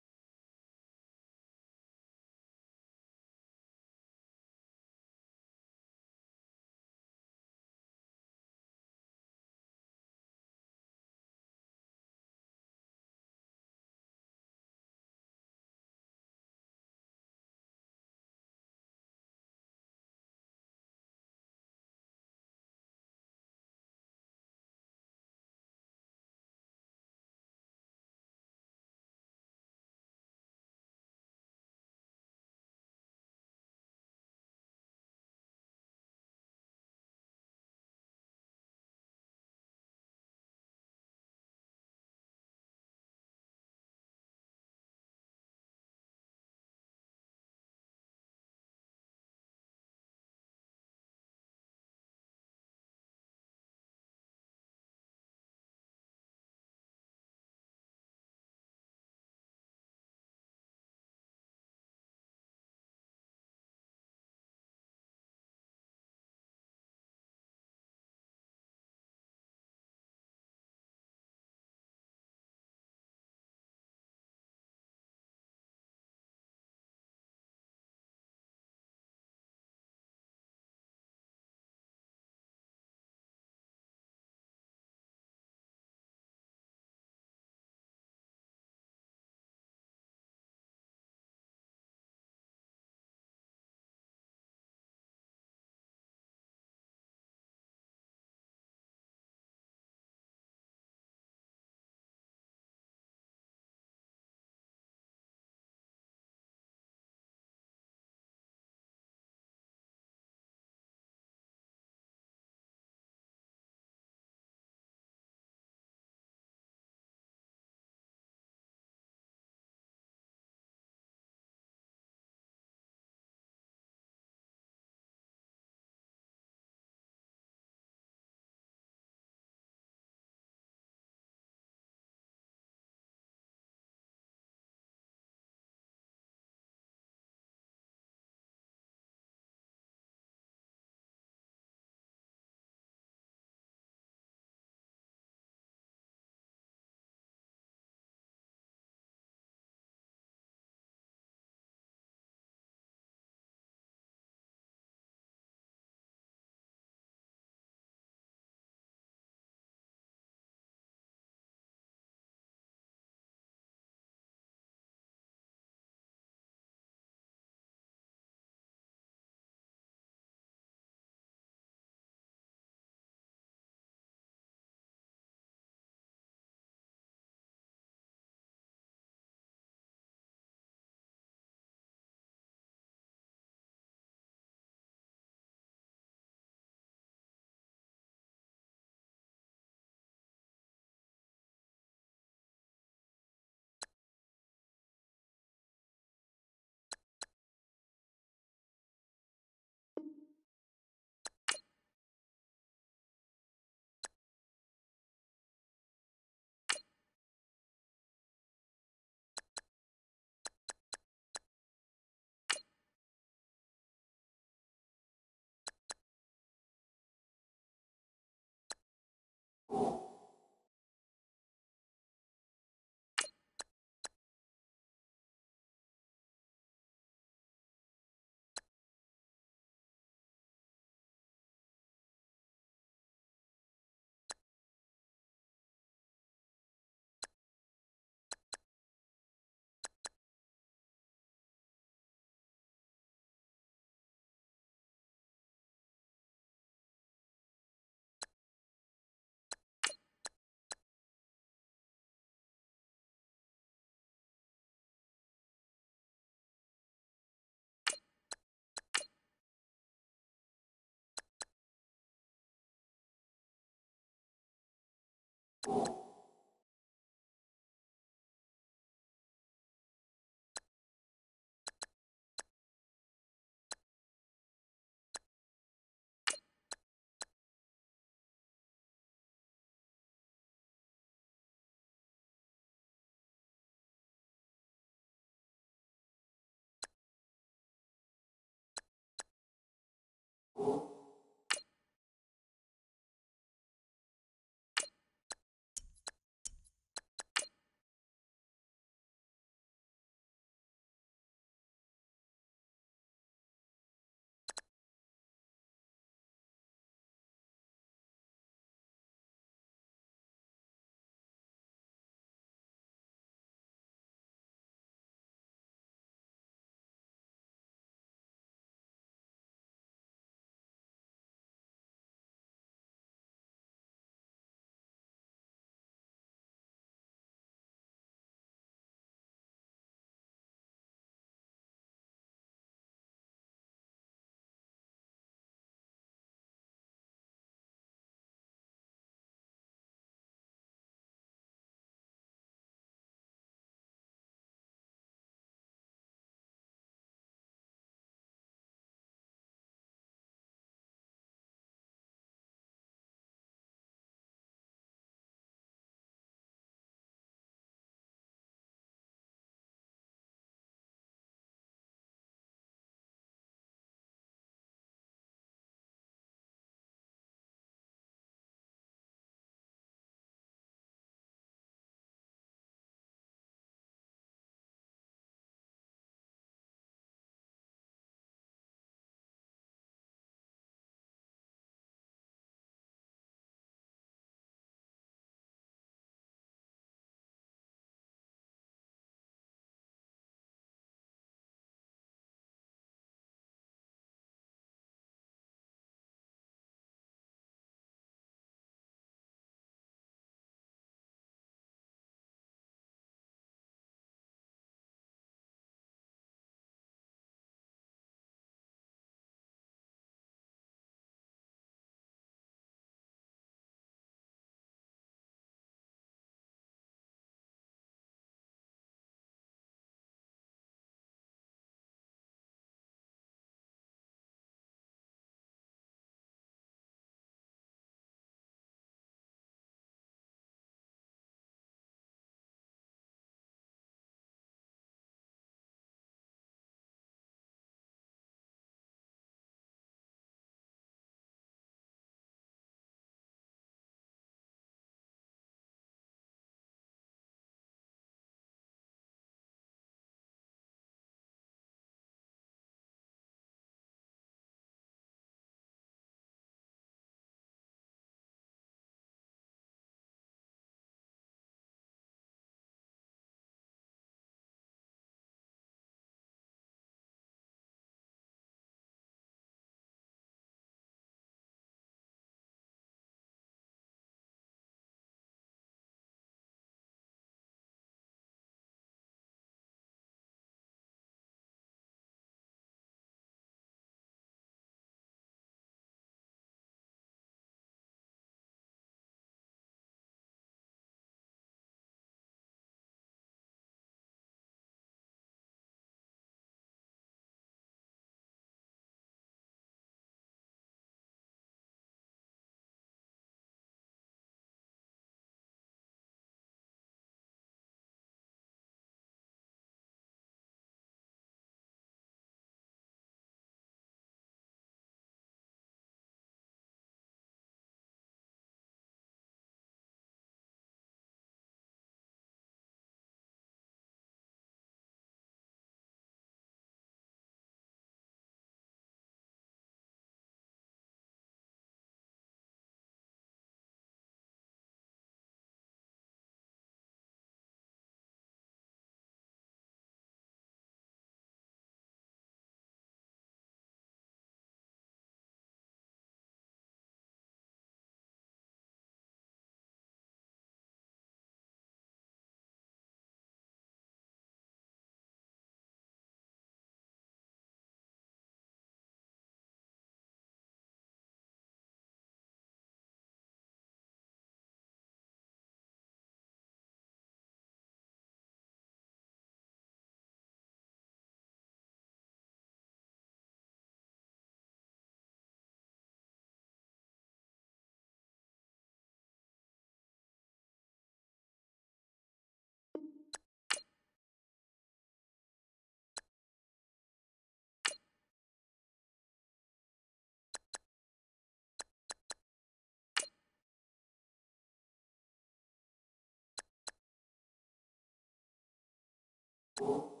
you.